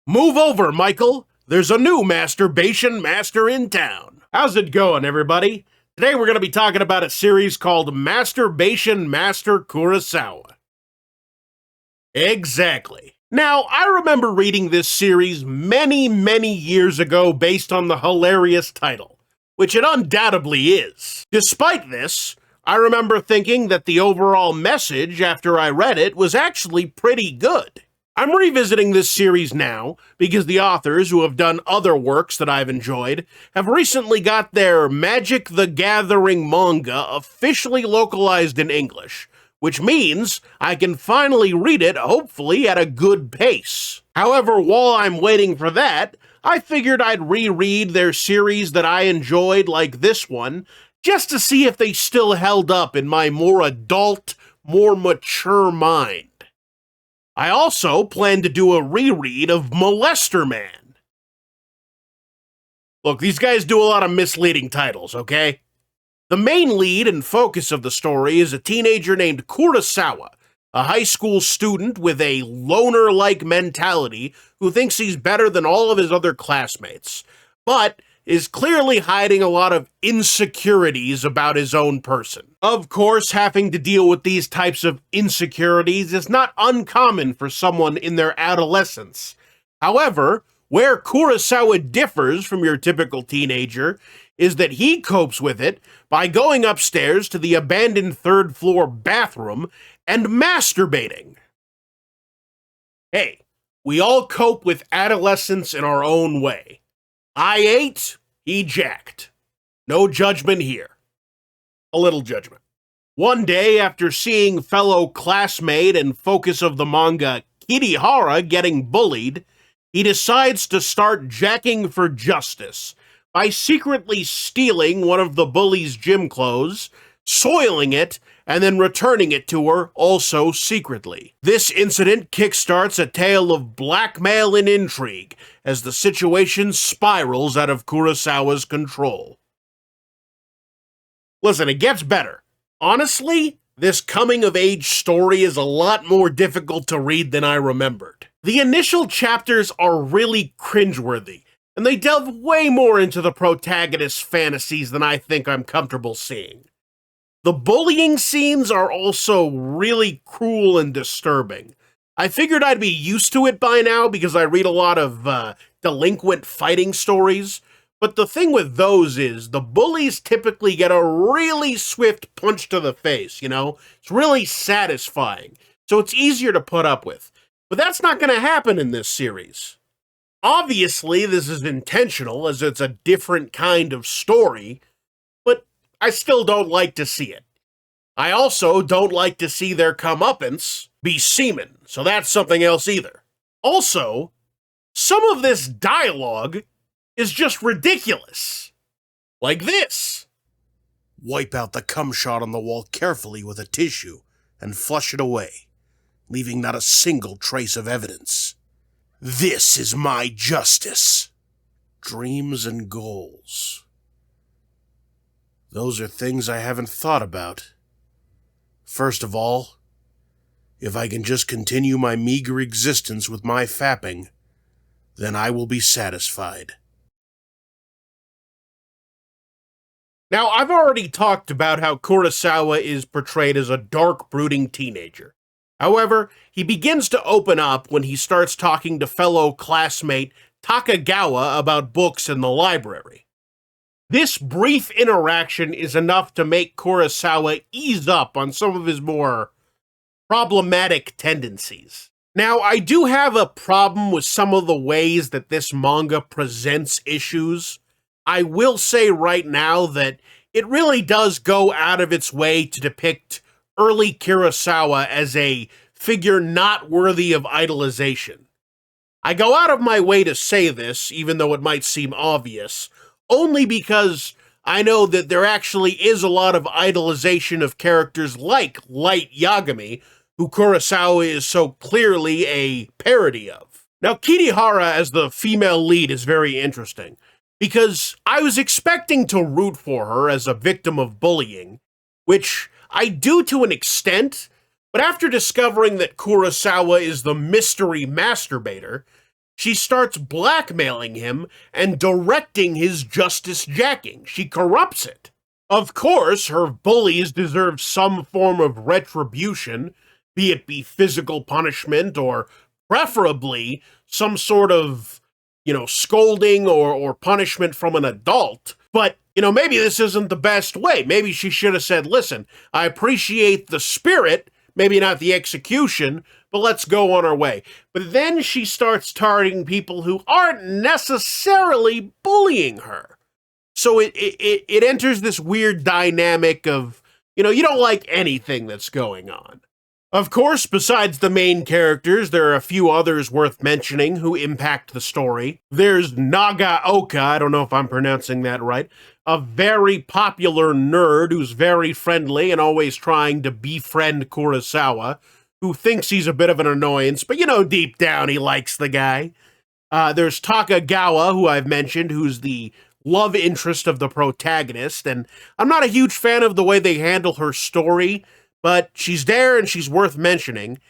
Move over, Michael. There's a new masturbation master in town. How's it going, everybody? Today we're going to be talking about a series called Masturbation Master Kurosawa. Exactly. Now, I remember reading this series many years ago based on the hilarious title, which it undoubtedly is. Despite this, I remember thinking that the overall message after I read it was actually pretty good. I'm revisiting this series now because the authors who have done other works that I've enjoyed have recently got their Magic the Gathering manga officially localized in English, which means I can finally read it, hopefully at a good pace. However, while I'm waiting for that, I figured I'd reread their series that I enjoyed, like this one, just to see if they still held up in my more adult, more mature mind. I also plan to do a reread of Molester Man. Look, these guys do a lot of misleading titles, okay? The main lead and focus of the story is a teenager named Kurosawa, a high school student with a loner-like mentality who thinks he's better than all of his other classmates, but is clearly hiding a lot of insecurities about his own person. Of course, having to deal with these types of insecurities is not uncommon for someone in their adolescence. However, where Kurosawa differs from your typical teenager is that he copes with it by going upstairs to the abandoned third-floor bathroom and masturbating. Hey, we all cope with adolescence in our own way. I ate, he jacked. No judgment here. A little judgment. One day, after seeing fellow classmate and focus of the manga Kirihara getting bullied, he decides to start jacking for justice by secretly stealing one of the bully's gym clothes, soiling it, and then returning it to her, also secretly. This incident kickstarts a tale of blackmail and intrigue as the situation spirals out of Kurosawa's control. Listen, it gets better. Honestly, this coming-of-age story is a lot more difficult to read than I remembered. The initial chapters are really cringeworthy, and they delve way more into the protagonist's fantasies than I think I'm comfortable seeing. The bullying scenes are also really cruel and disturbing. I figured I'd be used to it by now because I read a lot of delinquent fighting stories, but the thing with those is the bullies typically get a really swift punch to the face, you know? It's really satisfying, so it's easier to put up with. But that's not going to happen in this series. Obviously, this is intentional as it's a different kind of story, but I still don't like to see it. I also don't like to see their comeuppance be semen, so that's something else either. Also, some of this dialogue is just ridiculous. Like this. Wipe out the cum shot on the wall carefully with a tissue and flush it away, leaving not a single trace of evidence. This is my justice. Dreams and goals. Those are things I haven't thought about. First of all, if I can just continue my meager existence with my fapping, then I will be satisfied. Now, I've already talked about how Kurosawa is portrayed as a dark, brooding teenager. However, he begins to open up when he starts talking to fellow classmate Takagawa about books in the library. This brief interaction is enough to make Kurosawa ease up on some of his more problematic tendencies. Now, I do have a problem with some of the ways that this manga presents issues. I will say right now that it really does go out of its way to depict early Kurosawa as a figure not worthy of idolization. I go out of my way to say this, even though it might seem obvious, only because I know that there actually is a lot of idolization of characters like Light Yagami, who Kurosawa is so clearly a parody of. Now, Kirihara as the female lead is very interesting, because I was expecting to root for her as a victim of bullying, which I do to an extent, but after discovering that Kurosawa is the mystery masturbator, she starts blackmailing him and directing his justice jacking. She corrupts it. Of course, her bullies deserve some form of retribution, be it physical punishment or preferably some sort of, scolding or punishment from an adult. But, maybe this isn't the best way. Maybe she should have said, listen, I appreciate the spirit, maybe not the execution, but let's go on our way. But then she starts targeting people who aren't necessarily bullying her. So it enters this weird dynamic of, you don't like anything that's going on. Of course, besides the main characters, there are a few others worth mentioning who impact the story. There's Nagaoka, I don't know if I'm pronouncing that right, a very popular nerd who's very friendly and always trying to befriend Kurosawa, who thinks he's a bit of an annoyance, but deep down he likes the guy. There's Takagawa, who I've mentioned, who's the love interest of the protagonist, and I'm not a huge fan of the way they handle her story, but she's there and she's worth mentioning.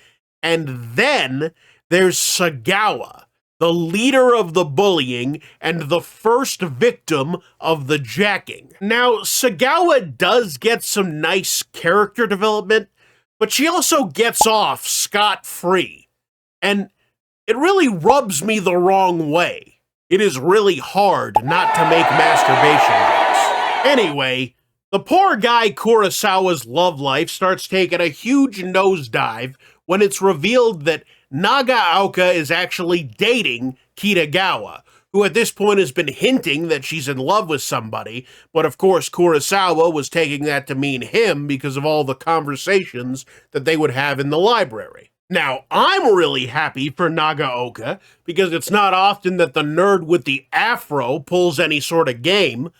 And then there's Sagawa, the leader of the bullying and the first victim of the jacking. Now, Sagawa does get some nice character development, but she also gets off scot-free. And it really rubs me the wrong way. It is really hard not to make masturbation jokes. Anyway, the poor guy Kurosawa's love life starts taking a huge nosedive when it's revealed that Nagaoka is actually dating Kitagawa, who at this point has been hinting that she's in love with somebody, but of course Kurosawa was taking that to mean him because of all the conversations that they would have in the library. Now, I'm really happy for Nagaoka, because it's not often that the nerd with the afro pulls any sort of game,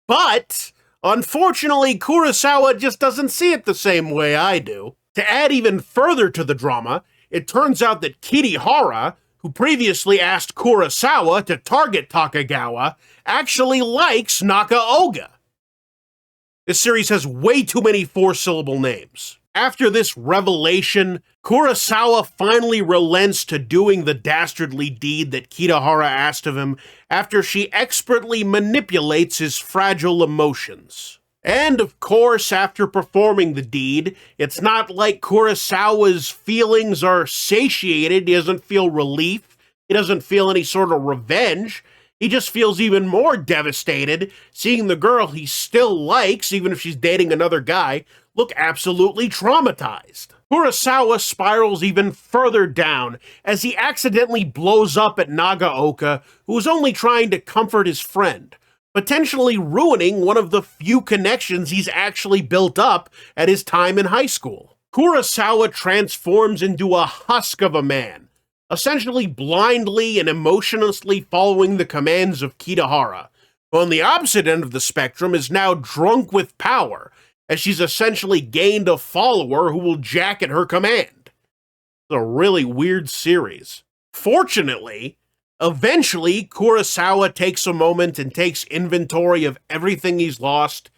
but unfortunately, Kurosawa just doesn't see it the same way I do. To add even further to the drama, it turns out that Kirihara, who previously asked Kurosawa to target Takagawa, actually likes Nagaoka. This series has way too many four-syllable names. After this revelation, Kurosawa finally relents to doing the dastardly deed that Kirihara asked of him after she expertly manipulates his fragile emotions. And of course, after performing the deed, it's not like Kurosawa's feelings are satiated. He doesn't feel relief. He doesn't feel any sort of revenge. He just feels even more devastated seeing the girl he still likes, even if she's dating another guy, look absolutely traumatized. Kurosawa spirals even further down as he accidentally blows up at Nagaoka, who was only trying to comfort his friend, potentially ruining one of the few connections he's actually built up at his time in high school. Kurosawa transforms into a husk of a man, essentially blindly and emotionlessly following the commands of Kitahara, who on the opposite end of the spectrum is now drunk with power, as she's essentially gained a follower who will jack at her command. It's a really weird series. Fortunately, eventually, Kurosawa takes a moment and takes inventory of everything he's lost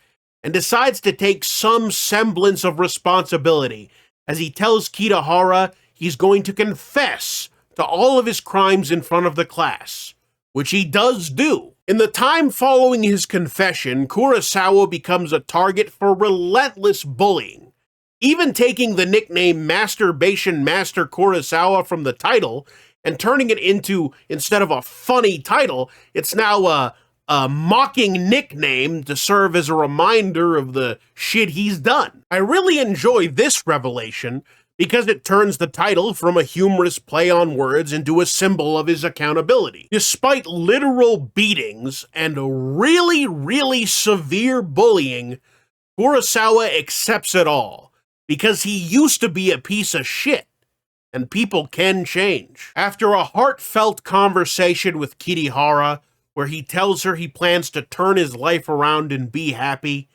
and decides to take some semblance of responsibility as he tells Kitahara he's going to confess to all of his crimes in front of the class, which he does do. In the time following his confession, Kurosawa becomes a target for relentless bullying, even taking the nickname Masturbation Master Kurosawa from the title and turning it into, instead of a funny title, it's now a mocking nickname to serve as a reminder of the shit he's done. I really enjoy this revelation because it turns the title from a humorous play on words into a symbol of his accountability. Despite literal beatings and really, really severe bullying, Kurosawa accepts it all because he used to be a piece of shit, and people can change. After a heartfelt conversation with Kirihara, where he tells her he plans to turn his life around and be happy,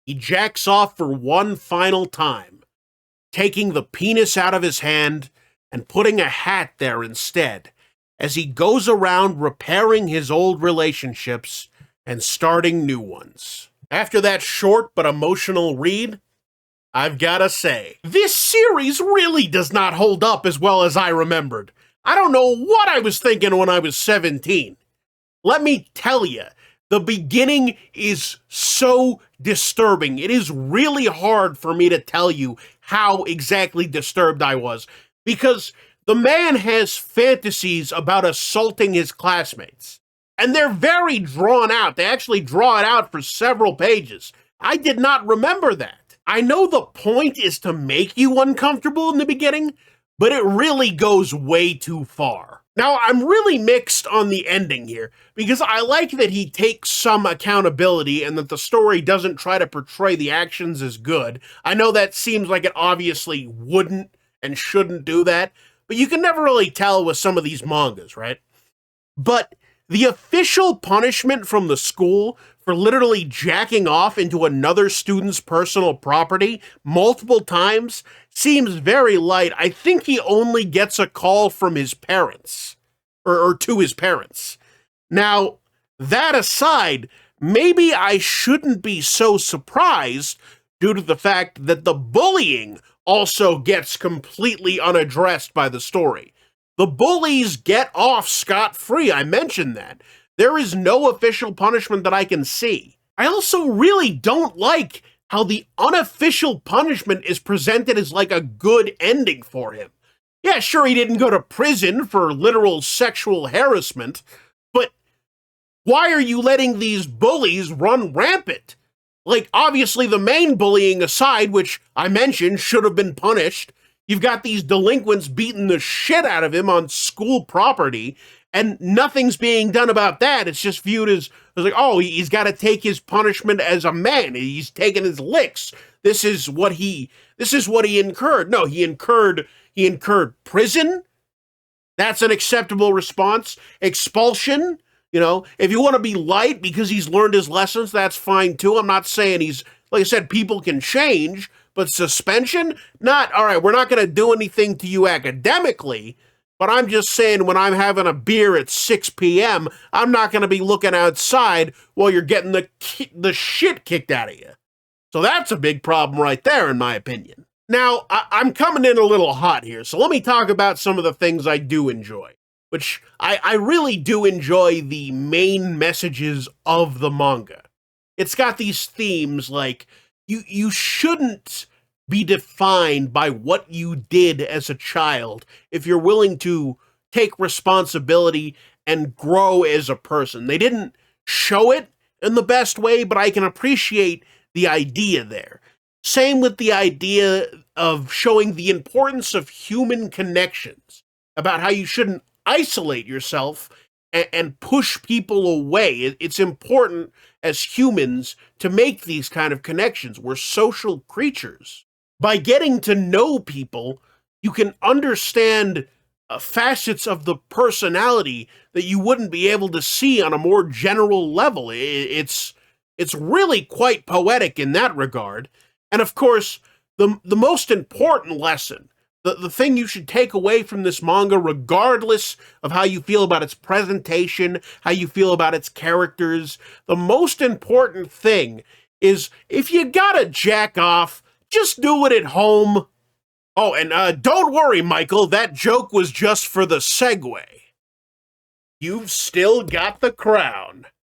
he jacks off for one final time, taking the penis out of his hand and putting a hat there instead, as he goes around repairing his old relationships and starting new ones. After that short but emotional read, I've gotta say, this series really does not hold up as well as I remembered. I don't know what I was thinking when I was 17. Let me tell you, the beginning is so disturbing. It is really hard for me to tell you how exactly disturbed I was because the man has fantasies about assaulting his classmates. And they're very drawn out. They actually draw it out for several pages. I did not remember that. I know the point is to make you uncomfortable in the beginning, but it really goes way too far. Now, I'm really mixed on the ending here, because I like that he takes some accountability and that the story doesn't try to portray the actions as good. I know that seems like it obviously wouldn't and shouldn't do that, but you can never really tell with some of these mangas, right? But the official punishment from the school for literally jacking off into another student's personal property multiple times seems very light. I think he only gets a call from his parents, or to his parents. Now, that aside, maybe I shouldn't be so surprised due to the fact that the bullying also gets completely unaddressed by the story. The bullies get off scot-free, I mentioned that. There is no official punishment that I can see. I also really don't like how the unofficial punishment is presented as like a good ending for him. Yeah, sure, he didn't go to prison for literal sexual harassment, but why are you letting these bullies run rampant? Like, obviously the main bullying aside, which I mentioned should have been punished, you've got these delinquents beating the shit out of him on school property, and nothing's being done about that. It's just viewed as like, oh, he's got to take his punishment as a man. He's taking his licks. This is what he incurred. No, he incurred prison. That's an acceptable response. Expulsion. You know, if you want to be light because he's learned his lessons, that's fine too. I'm not saying he's, like I said, people can change. But suspension? Not, all right, we're not going to do anything to you academically, but I'm just saying when I'm having a beer at 6 p.m., I'm not going to be looking outside while you're getting the shit kicked out of you. So that's a big problem right there, in my opinion. Now, I'm coming in a little hot here, so let me talk about some of the things I do enjoy, which I really do enjoy the main messages of the manga. It's got these themes like, you shouldn't be defined by what you did as a child if you're willing to take responsibility and grow as a person. They didn't show it in the best way, but I can appreciate the idea there. Same with the idea of showing the importance of human connections, about how you shouldn't isolate yourself and push people away. It's important as humans to make these kind of connections. We're social creatures. By getting to know people, you can understand facets of the personality that you wouldn't be able to see on a more general level. It's really quite poetic in that regard. And of course, the most important lesson, the thing you should take away from this manga, regardless of how you feel about its presentation, how you feel about its characters, the most important thing is if you gotta jack off, just do it at home. Oh, and don't worry, Michael, that joke was just for the segue. You've still got the crown.